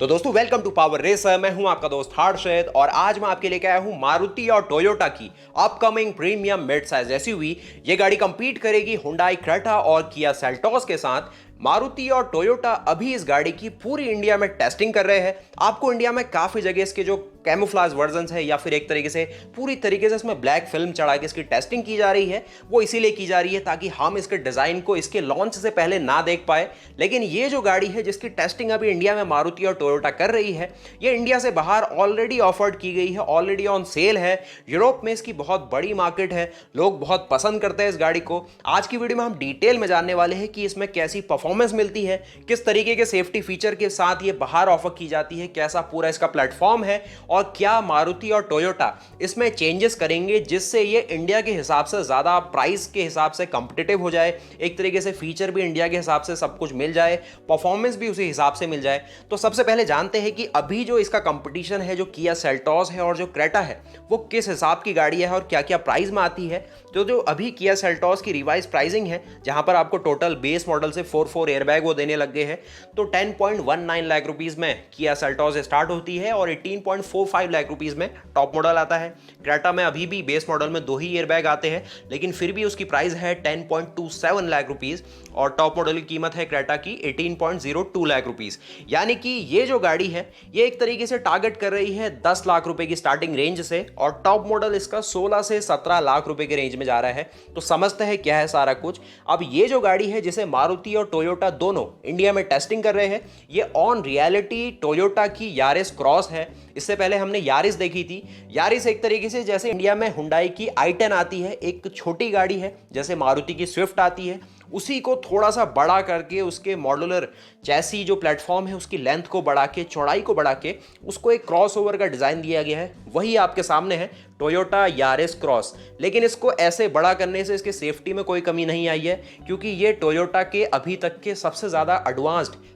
तो दोस्तों welcome to power racer. मैं हूं आपका दोस्त हर्षद और आज मैं आपके लेके आया हूं मारुति और टोयोटा की upcoming premium mid size SUV. ये गाड़ी कंपीट करेगी हुंडई क्रेटा और किया सेल्टोस के साथ। मारुति और टोयोटा अभी इस गाड़ी की पूरी इंडिया में टेस्टिंग कर रहे हैं। आपको इंडिया में काफी जगह इसके जो कैमोफ्लाज वर्जन्स है या फिर एक तरीके से पूरी तरीके से इसमें ब्लैक फिल्म चढ़ा के इसकी टेस्टिंग की जा रही है। वो इसीलिए की जा रही है ताकि हम इसके डिजाइन को इसके लॉन्च से पहले ना देख पाए। लेकिन ये जो गाड़ी है जिसकी टेस्टिंग अभी इंडिया में मारुति और टोयोटा कर रही है, ये इंडिया से बाहर ऑलरेडी ऑफर्ड की गई है, ऑलरेडी ऑन सेल है। यूरोप में इसकी बहुत बड़ी मार्केट है, लोग बहुत पसंद करते हैं इस गाड़ी को। आज की वीडियो में हम डिटेल में जानने वाले हैं कि इसमें कैसी परफॉर्मेंस मिलती है, किस तरीके के सेफ्टी फीचर के साथ ये बाहर ऑफर की जाती है, कैसा पूरा इसका प्लेटफॉर्म है और क्या मारुति और टोयोटा इसमें चेंजेस करेंगे जिससे ये इंडिया के हिसाब से ज्यादा प्राइस के हिसाब से कंपिटिटिव हो जाए, एक तरीके से फीचर भी इंडिया के हिसाब से सब कुछ मिल जाए, परफॉर्मेंस भी उसी हिसाब से मिल जाए। तो सबसे पहले जानते हैं कि अभी जो इसका कंपटीशन है, जो किया सेल्टोस है और जो क्रेटा है, वो किस हिसाब की गाड़ी है और क्या क्या प्राइस में आती है। तो जो अभी किया सेल्टोस की रिवाइज प्राइसिंग है, जहां पर आपको टोटल बेस मॉडल से 4 एयरबैग वो देने लग गए हैं, तो 10.19 लाख रुपीस में किया सेल्टोस स्टार्ट होती है और 18.45 लाख रुपीस में टॉप मॉडल आता है। क्रेटा में अभी भी बेस मॉडल में 2 ही एयरबैग आते हैं, लेकिन फिर भी उसकी प्राइस है 10.27 लाख रुपीस और टॉप मॉडल की कीमत है क्रेटा की 18.02 लाख रुपीस। यानी कि ये जो गाड़ी है ये एक तरीके से टारगेट कर रही है 10 लाख रुपए की स्टार्टिंग रेंज से और टॉप मॉडल इसका 16 से 17 लाख रुपए के रेंज में जा रहा है। तो समझते हैं क्या है सारा कुछ। अब ये जो गाड़ी है जिसे मारुति और टोयोटा दोनों इंडिया में टेस्टिंग कर रहे हैं, ये ऑन रियलिटी टोयोटा की यारिस क्रॉस है। इससे पहले हमने यारिस देखी थी। यारिस एक तरीके से जैसे इंडिया में हुंडई की i10 आती है, एक छोटी गाड़ी है, जैसे मारुति की स्विफ्ट आती है, उसी को थोड़ा सा बड़ा करके उसके मॉड्यूलर चैसी जो प्लेटफॉर्म है उसकी लेंथ को बढ़ा के, चौड़ाई को बढ़ा के उसको एक क्रॉसओवर का डिज़ाइन दिया गया है। वही आपके सामने है टोयोटा यारिस क्रॉस। लेकिन इसको ऐसे बड़ा करने से इसके सेफ्टी में कोई कमी नहीं आई है, क्योंकि ये टोयोटा के अभी तक के सबसे ज़्यादा एडवांस्ड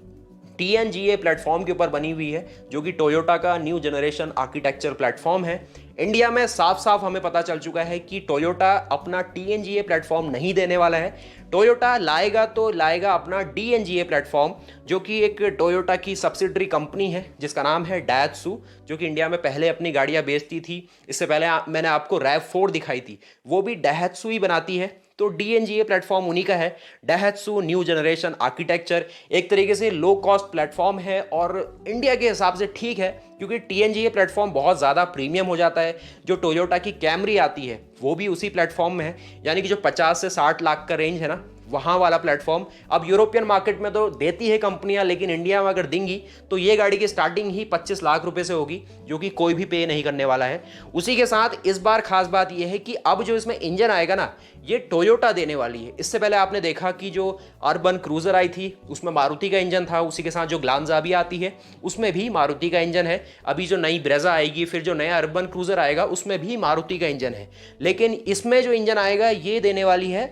TNGA प्लेटफॉर्म के ऊपर बनी हुई है, जो कि टोयोटा का न्यू जनरेशन आर्किटेक्चर प्लेटफॉर्म है। इंडिया में साफ साफ हमें पता चल चुका है कि टोयोटा अपना TNGA प्लेटफॉर्म नहीं देने वाला है। टोयोटा लाएगा तो लाएगा अपना DNGA प्लेटफॉर्म, जो कि एक टोयोटा की सब्सिडरी कंपनी है जिसका नाम है डायत्सू, जो कि इंडिया में पहले अपनी गाड़ियां बेचती थी। इससे पहले मैंने आपको RAV4 दिखाई थी, वो भी डायत्सू ही बनाती है। तो DNGA प्लेटफॉर्म उन्हीं का है। डायत्सू न्यू जनरेशन आर्किटेक्चर एक तरीके से लो कॉस्ट प्लेटफॉर्म है और इंडिया के हिसाब से ठीक है, क्योंकि TNGA प्लेटफॉर्म बहुत ज़्यादा प्रीमियम हो जाता है। जो टोयोटा की कैमरी आती है वो भी उसी प्लेटफॉर्म में है, यानी कि जो 50 से 60 लाख का रेंज है ना, वहाँ वाला प्लेटफॉर्म। अब यूरोपियन मार्केट में तो देती है कंपनियां, लेकिन इंडिया में अगर देंगी तो ये गाड़ी की स्टार्टिंग ही 25 लाख रुपए से होगी, जो कि कोई भी पे नहीं करने वाला है। उसी के साथ इस बार खास बात यह है कि अब जो इसमें इंजन आएगा ना, ये टोयोटा देने वाली है। इससे पहले आपने देखा कि जो अर्बन क्रूजर आई थी उसमें मारुति का इंजन था, उसी के साथ जो ग्लांजा भी आती है उसमें भी मारुति का इंजन है। अभी जो नई ब्रेजा आएगी, फिर जो नया अर्बन क्रूजर आएगा उसमें भी मारुति का इंजन है। लेकिन इसमें जो इंजन आएगा ये देने वाली है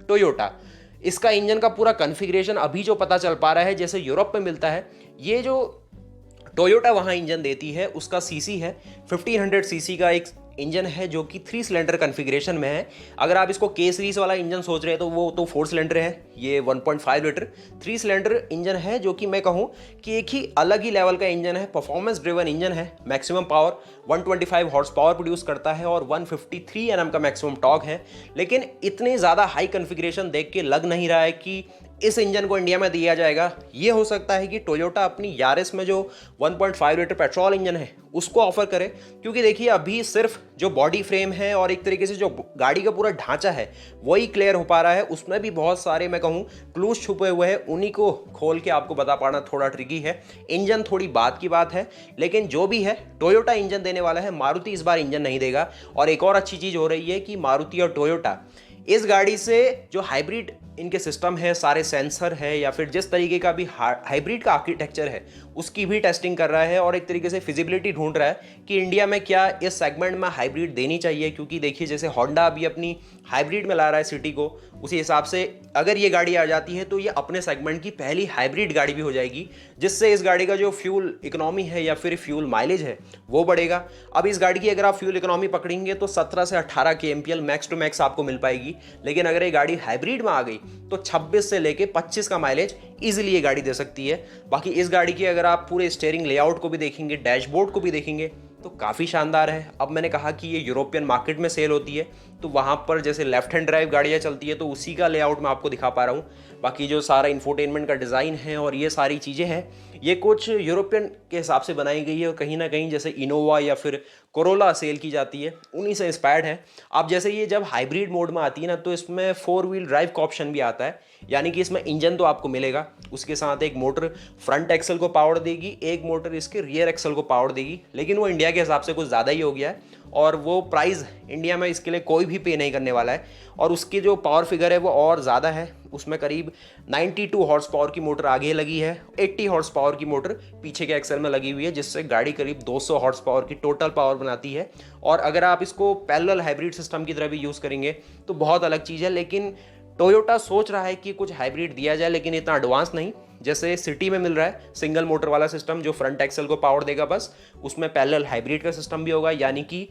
टोयोटा। इसका इंजन का पूरा कॉन्फ़िगरेशन अभी जो पता चल पा रहा है, जैसे यूरोप में मिलता है, ये जो टोयोटा वहाँ इंजन देती है उसका सीसी है 1500 सीसी का एक इंजन है, जो कि 3 सिलेंडर कॉन्फ़िगरेशन में है। अगर आप इसको के सीरीज वाला इंजन सोच रहे हैं तो वो तो 4 सिलेंडर है। ये 1.5 लीटर 3 सिलेंडर इंजन है, जो कि मैं कहूँ कि एक ही अलग ही लेवल का इंजन है। परफॉर्मेंस ड्रिवन इंजन है। Maximum power 125 horse power produce करता है और 153 Nm का मैक्सिमम टॉर्क है। लेकिन इतनी ज़्यादा हाई कॉन्फ़िगरेशन देख के लग नहीं रहा है कि इस इंजन को इंडिया में दिया जाएगा। ये हो सकता है कि टोयोटा अपनी यारिस में जो 1.5 लीटर पेट्रोल इंजन है उसको ऑफर करे, क्योंकि देखिए अभी सिर्फ जो बॉडी फ्रेम है और एक तरीके से जो गाड़ी का पूरा ढांचा है वही क्लियर हो पा रहा है। उसमें भी बहुत सारे मैं कहूँ क्लूज छुपे हुए हैं, उन्हीं को खोल के आपको बता पाना थोड़ा ट्रिकी है। इंजन थोड़ी बात की बात है, लेकिन जो भी है टोयोटा इंजन देने वाला है, मारुति इस बार इंजन नहीं देगा। और एक और अच्छी चीज़ हो रही है कि मारुति और टोयोटा इस गाड़ी से जो हाइब्रिड इनके सिस्टम है, सारे सेंसर है या फिर जिस तरीके का भी हाइब्रिड का आर्किटेक्चर है उसकी भी टेस्टिंग कर रहा है और एक तरीके से फिजिबिलिटी ढूंढ रहा है कि इंडिया में क्या इस सेगमेंट में हाइब्रिड देनी चाहिए। क्योंकि देखिए जैसे होंडा अभी अपनी हाइब्रिड में ला रहा है सिटी को, उसी हिसाब से अगर ये गाड़ी आ जाती है तो ये अपने सेगमेंट की पहली हाइब्रिड गाड़ी भी हो जाएगी, जिससे इस गाड़ी का जो फ्यूल इकोनॉमी है या फिर फ्यूल माइलेज है वो बढ़ेगा। अब इस गाड़ी की अगर आप फ्यूल इकोनॉमी पकड़ेंगे तो 17 से 18 kmpl मैक्स टू मैक्स आपको मिल पाएगी। लेकिन अगर ये गाड़ी हाइब्रिड में आ गई तो 26 से लेके 25 का माइलेज इजीली ये गाड़ी दे सकती है। बाकी इस गाड़ी की अगर आप पूरे स्टीयरिंग लेआउट को भी देखेंगे, डैशबोर्ड को भी देखेंगे तो काफ़ी शानदार है। अब मैंने कहा कि ये यूरोपियन मार्केट में सेल होती है, तो वहाँ पर जैसे लेफ्ट हैंड ड्राइव गाड़ियाँ चलती है तो उसी का लेआउट मैं आपको दिखा पा रहा हूँ। बाकी जो सारा इंफोटेनमेंट का डिज़ाइन है और ये सारी चीज़ें हैं, ये कुछ यूरोपियन के हिसाब से बनाई गई है और कहीं ना कहीं जैसे इनोवा या फिर कोरोला सेल की जाती है उन्हीं से इंस्पायर्ड है। अब जैसे ये जब हाइब्रिड मोड में आती है ना, तो इसमें 4 व्हील ड्राइव का ऑप्शन भी आता है, यानी कि इसमें इंजन तो आपको मिलेगा, उसके साथ एक मोटर फ्रंट एक्सल को पावर देगी, एक मोटर इसके रियर एक्सल को पावर देगी, लेकिन वो इंडिया के हिसाब से कुछ ज़्यादा ही हो गया है और वो प्राइस इंडिया में इसके लिए कोई भी पे नहीं करने वाला है। और उसकी जो पावर फिगर है वो और ज़्यादा है, उसमें करीब 92 हॉर्स पावर की मोटर आगे लगी है, 80 हॉर्स पावर की मोटर पीछे के एक्सल में लगी हुई है, जिससे गाड़ी करीब 200 हॉर्स पावर की टोटल पावर बनाती है। और अगर आप इसको पैरेलल हाइब्रिड सिस्टम की तरह भी यूज़ करेंगे तो बहुत अलग चीज़ है। लेकिन टोयोटा सोच रहा है कि कुछ हाइब्रिड दिया जाए, लेकिन इतना एडवांस नहीं जैसे सिटी में मिल रहा है सिंगल मोटर वाला सिस्टम जो फ्रंट एक्सल को पावर देगा बस, उसमें पैरेलल हाइब्रिड का सिस्टम भी होगा, यानी कि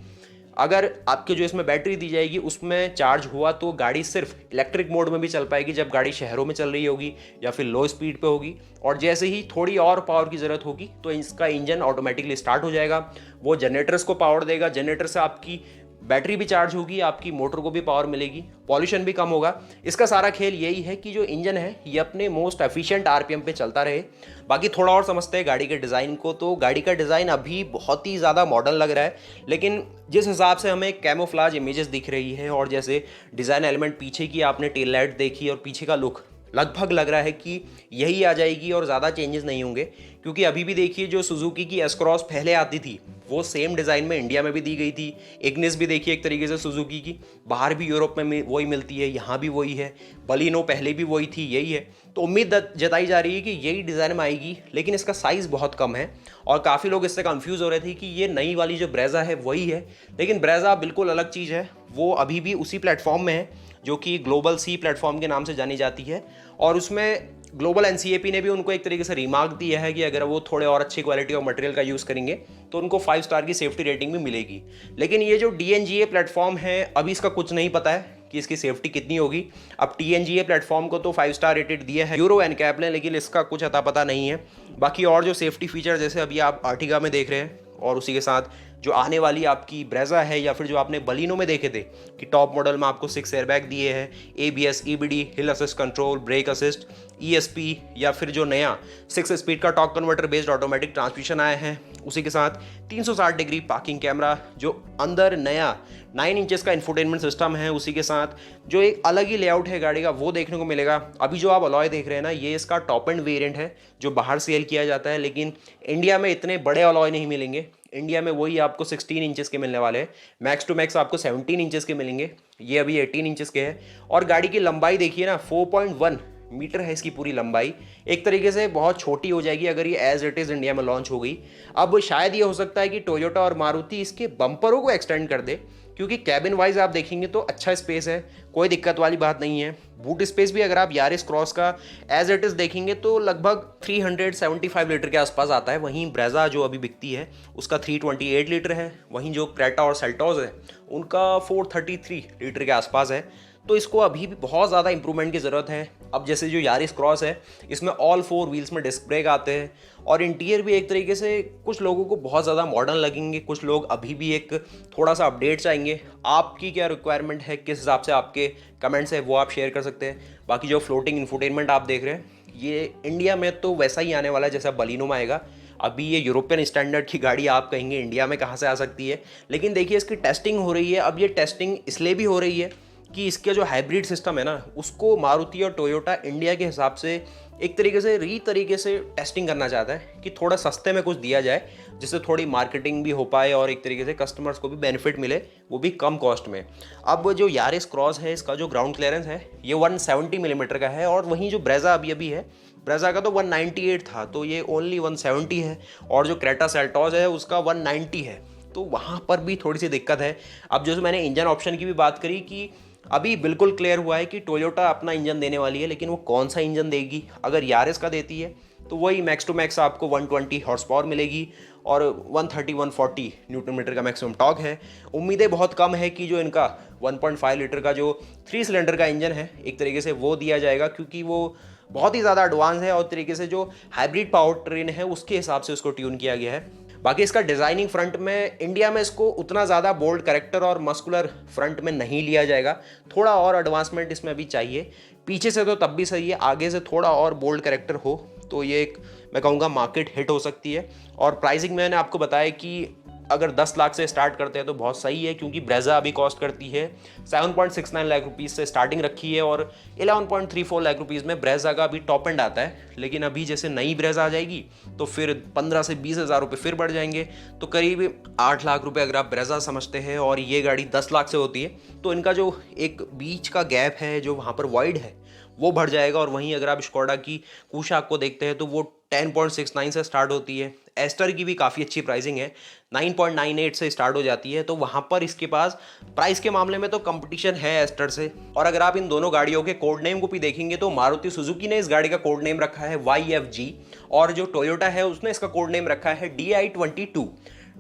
अगर आपके जो इसमें बैटरी दी जाएगी उसमें चार्ज हुआ तो गाड़ी सिर्फ इलेक्ट्रिक मोड में भी चल पाएगी जब गाड़ी शहरों में चल रही होगी या फिर लो स्पीड पे होगी, और जैसे ही थोड़ी और पावर की ज़रूरत होगी तो इसका इंजन ऑटोमेटिकली स्टार्ट हो जाएगा, वो जनरेटर्स को पावर देगा, जनरेटर से आपकी बैटरी भी चार्ज होगी, आपकी मोटर को भी पावर मिलेगी, पॉल्यूशन भी कम होगा। इसका सारा खेल यही है कि जो इंजन है ये अपने मोस्ट एफिशिएंट आरपीएम पे चलता रहे। बाकी थोड़ा और समझते हैं गाड़ी के डिज़ाइन को, तो गाड़ी का डिज़ाइन अभी बहुत ही ज़्यादा मॉडर्न लग रहा है, लेकिन जिस हिसाब से हमें कैमोफ्लाज इमेजेस दिख रही है और जैसे डिज़ाइन एलिमेंट पीछे की आपने टेल लाइट देखी और पीछे का लुक, लगभग लग रहा है कि यही आ जाएगी और ज़्यादा चेंजेस नहीं होंगे। क्योंकि अभी भी देखिए जो सुजुकी की एस क्रॉस पहले आती थी वो सेम डिज़ाइन में इंडिया में भी दी गई थी, इग्निस भी देखिए एक तरीके से सुजुकी की बाहर भी यूरोप में वही मिलती है, यहाँ भी वही है, बलिनो पहले भी वही थी, यही है। तो उम्मीद जताई जा रही है कि यही डिज़ाइन में आएगी, लेकिन इसका साइज़ बहुत कम है और काफ़ी लोग इससे कंफ्यूज हो रहे थे कि ये नई वाली जो ब्रेजा है वही है, लेकिन ब्रेजा बिल्कुल अलग चीज़ है। वो अभी भी उसी प्लेटफॉर्म में है जो कि ग्लोबल सी प्लेटफॉर्म के नाम से जानी जाती है, और उसमें ग्लोबल एनसीएपी ने भी उनको एक तरीके से रिमार्क दिया है कि अगर वो थोड़े और अच्छी क्वालिटी और मटेरियल का यूज़ करेंगे तो उनको 5 स्टार की सेफ्टी रेटिंग भी मिलेगी। लेकिन ये जो डीएनजीए प्लेटफॉर्म है अभी इसका कुछ नहीं पता है कि इसकी सेफ्टी कितनी होगी। अब टीएनजीए प्लेटफॉर्म को तो 5 स्टार रेटेड दिया है यूरो एनकैप ने, लेकिन इसका कुछ अता पता नहीं है। बाकी और जो सेफ्टी फीचर जैसे अभी आप आर्टिगा में देख रहे हैं और उसी के साथ जो आने वाली आपकी ब्रेजा है या फिर जो आपने बलिनो में देखे थे कि टॉप मॉडल में आपको 6 एयरबैग दिए हैं, एबीएस, ईबीडी, हिल assist control, brake assist, ESP, या फिर जो नया 6 स्पीड का torque converter based automatic transmission आया है, उसी के साथ 360 डिग्री पार्किंग कैमरा, जो अंदर नया 9 इंचेस का इंफोटेनमेंट सिस्टम है, उसी के साथ जो एक अलग ही लेआउट है गाड़ी का वो देखने को मिलेगा। अभी जो आप अलॉय देख रहे हैं ना, ये इसका टॉप एंड वेरिएंट है जो बाहर सेल किया जाता है, लेकिन इंडिया में इतने बड़े अलॉय नहीं मिलेंगे। इंडिया में वही आपको 16 इंचेस के मिलने वाले हैं, मैक्स टू मैक्स आपको 17 इंचेस के मिलेंगे, ये अभी 18 इंचेस के हैं। और गाड़ी की लंबाई देखिए ना, 4.1 मीटर है इसकी पूरी लंबाई, एक तरीके से बहुत छोटी हो जाएगी अगर ये एज इट इज़ इंडिया में लॉन्च हो गई। अब शायद ये हो सकता है कि टोयोटा और मारुति इसके बम्परों को एक्सटेंड कर दे, क्योंकि कैबिन वाइज आप देखेंगे तो अच्छा स्पेस है, कोई दिक्कत वाली बात नहीं है। बूट स्पेस भी अगर आप यारिस क्रॉस का एज इट इज़ देखेंगे तो लगभग 375 लीटर के आसपास आता है, वहीं ब्रेजा जो अभी बिकती है उसका 328 लीटर है, वहीं जो क्रेटा और सेल्टोस है उनका 433 लीटर के आसपास है। तो इसको अभी भी बहुत ज़्यादा इंप्रूवमेंट की ज़रूरत है। अब जैसे जो यारिस क्रॉस है इसमें ऑल 4 व्हील्स में डिस्क ब्रेक आते हैं और इंटीरियर भी एक तरीके से कुछ लोगों को बहुत ज़्यादा मॉडर्न लगेंगे, कुछ लोग अभी भी एक थोड़ा सा अपडेट चाहेंगे। आपकी क्या रिक्वायरमेंट है, किस हिसाब से आपके कमेंट्स है वो आप शेयर कर सकते हैं। बाकी जो फ्लोटिंग इंफोटेनमेंट आप देख रहे हैं ये इंडिया में तो वैसा ही आने वाला है जैसा बलिनो में आएगा। अभी ये यूरोपियन स्टैंडर्ड की गाड़ी आप कहेंगे इंडिया में कहाँ से आ सकती है, लेकिन देखिए इसकी टेस्टिंग हो रही है। अब ये टेस्टिंग इसलिए भी हो रही है कि इसका जो हाइब्रिड सिस्टम है ना उसको मारुति और टोयोटा इंडिया के हिसाब से एक तरीके से टेस्टिंग करना चाहता है कि थोड़ा सस्ते में कुछ दिया जाए जिससे थोड़ी मार्केटिंग भी हो पाए और एक तरीके से कस्टमर्स को भी बेनिफिट मिले, वो भी कम कॉस्ट में। अब जो यारिस क्रॉस है इसका जो ग्राउंड क्लियरेंस है ये 170 मिलीमीटर का है, और वहीं जो ब्रेजा अभी है ब्रेजा का तो 198 था तो ये ओनली 170 है, और जो क्रेटा सेल्टोस है उसका 190 है, तो वहाँ पर भी थोड़ी सी दिक्कत है। अब जो मैंने इंजन ऑप्शन की भी बात करी कि अभी बिल्कुल क्लियर हुआ है कि टोयोटा अपना इंजन देने वाली है, लेकिन वो कौन सा इंजन देगी। अगर यारिस का देती है तो वही मैक्स टू मैक्स आपको 120 हॉर्स पावर मिलेगी और 130-140 न्यूटन मीटर का मैक्सिमम टॉर्क है। उम्मीदें बहुत कम है कि जो इनका 1.5 लीटर का जो 3 सिलेंडर का इंजन है एक तरीके से वो दिया जाएगा, क्योंकि वो बहुत ही ज़्यादा एडवांस है और तरीके से जो हाइब्रिड पावर ट्रेन है उसके हिसाब से उसको ट्यून किया गया है। बाकी इसका डिज़ाइनिंग फ्रंट में इंडिया में इसको उतना ज़्यादा बोल्ड करेक्टर और मस्कुलर फ्रंट में नहीं लिया जाएगा, थोड़ा और एडवांसमेंट इसमें अभी चाहिए। पीछे से तो तब भी सही है, आगे से थोड़ा और बोल्ड करेक्टर हो तो ये एक मैं कहूँगा मार्केट हिट हो सकती है। और प्राइसिंग मैंने आपको बताया कि अगर 10 लाख से स्टार्ट करते हैं तो बहुत सही है, क्योंकि ब्रेजा अभी कॉस्ट करती है 7.69 लाख रुपीज़ से स्टार्टिंग रखी है और 11.34 लाख रुपीज़ में ब्रेजा का अभी टॉप एंड आता है। लेकिन अभी जैसे नई ब्रेजा आ जाएगी तो फिर 15 से 20 हज़ार रुपये फिर बढ़ जाएंगे, तो करीब 8 लाख रुपये अगर आप ब्रेजा समझते हैं और ये गाड़ी 10 लाख से होती है तो इनका जो एक बीच का गैप है जो वहाँ पर वाइड है वो बढ़ जाएगा। और वहीं अगर आप स्कोडा की कुशाक को देखते हैं तो वो 10.69 से स्टार्ट होती है। एस्टर की भी काफ़ी अच्छी प्राइसिंग है, 9.98 से स्टार्ट हो जाती है, तो वहाँ पर इसके पास प्राइस के मामले में तो कंपटीशन है एस्टर से। और अगर आप इन दोनों गाड़ियों के कोड नेम को भी देखेंगे तो मारुति सुजुकी ने इस गाड़ी का कोड नेम रखा है YFG और जो टोयोटा है उसने इसका कोड नेम रखा है DI22।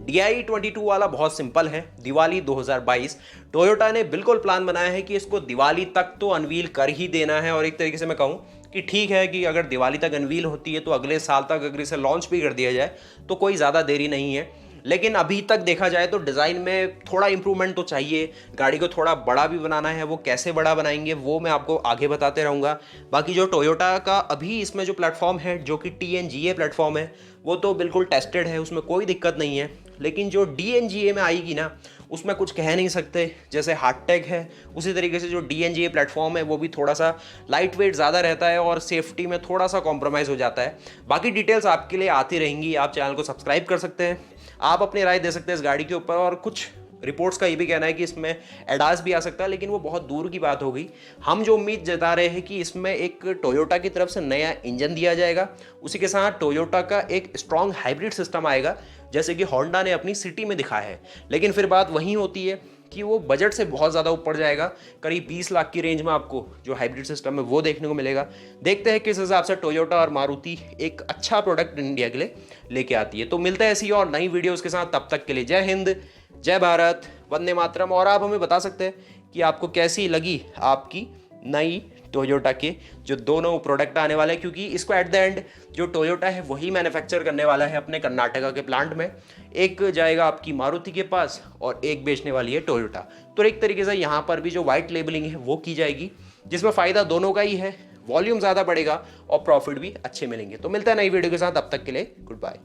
DI22 वाला बहुत सिंपल है, दिवाली 2022। टोयोटा ने बिल्कुल प्लान बनाया है कि इसको दिवाली तक तो अनवील कर ही देना है। और एक तरीके से मैं कहूँ कि ठीक है कि अगर दिवाली तक अनवील होती है तो अगले साल तक अगर इसे लॉन्च भी कर दिया जाए तो कोई ज़्यादा देरी नहीं है। लेकिन अभी तक देखा जाए तो डिज़ाइन में थोड़ा इंप्रूवमेंट तो चाहिए, गाड़ी को थोड़ा बड़ा भी बनाना है। वो कैसे बड़ा बनाएंगे वो मैं आपको आगे बताते रहूँगा। बाकी जो टोयोटा का अभी इसमें जो प्लेटफॉर्म है जो कि TNGA प्लेटफॉर्म है वो तो बिल्कुल टेस्टेड है, उसमें कोई दिक्कत नहीं है। लेकिन जो DNGA में आएगी ना उसमें कुछ कह नहीं सकते, जैसे हार्टटेक है उसी तरीके से जो DNGA प्लेटफॉर्म है वो भी थोड़ा सा लाइट वेट ज़्यादा रहता है और सेफ्टी में थोड़ा सा कॉम्प्रोमाइज़ हो जाता है। बाकी डिटेल्स आपके लिए आती रहेंगी, आप चैनल को सब्सक्राइब कर सकते हैं, आप अपनी राय दे सकते हैं इस गाड़ी के ऊपर। और कुछ रिपोर्ट्स का ये भी कहना है कि इसमें एडास भी आ सकता है, लेकिन वो बहुत दूर की बात हो गई। हम जो उम्मीद जता रहे हैं कि इसमें एक टोयोटा की तरफ से नया इंजन दिया जाएगा, उसी के साथ टोयोटा का एक स्ट्रॉन्ग हाइब्रिड सिस्टम आएगा जैसे कि होंडा ने अपनी सिटी में दिखाया है। लेकिन फिर बात वहीं होती है कि वो बजट से बहुत ज़्यादा ऊपर जाएगा, करीब 20 लाख की रेंज में आपको जो हाइब्रिड सिस्टम है वो देखने को मिलेगा। देखते हैं किस हिसाब से टोयोटा और मारुति एक अच्छा प्रोडक्ट इंडिया के लिए लेके आती है। तो मिलते हैं ऐसी और नई वीडियोज़ के साथ, तब तक के लिए जय हिंद, जय भारत, वंदे मातरम। और आप हमें बता सकते हैं कि आपको कैसी लगी आपकी नई टोयोटा के जो दोनों प्रोडक्ट आने वाले हैं, क्योंकि इसको एट द एंड जो टोयोटा है वही मैन्युफैक्चर करने वाला है अपने कर्नाटका के प्लांट में। एक जाएगा आपकी मारुति के पास और एक बेचने वाली है टोयोटा। तो एक तरीके से यहाँ पर भी जो वाइट लेबलिंग है वो की जाएगी, जिसमें फ़ायदा दोनों का ही है, वॉल्यूम ज़्यादा बढ़ेगा और प्रॉफिट भी अच्छे मिलेंगे। तो मिलता है नई वीडियो के साथ, तब तक के लिए गुड बाय।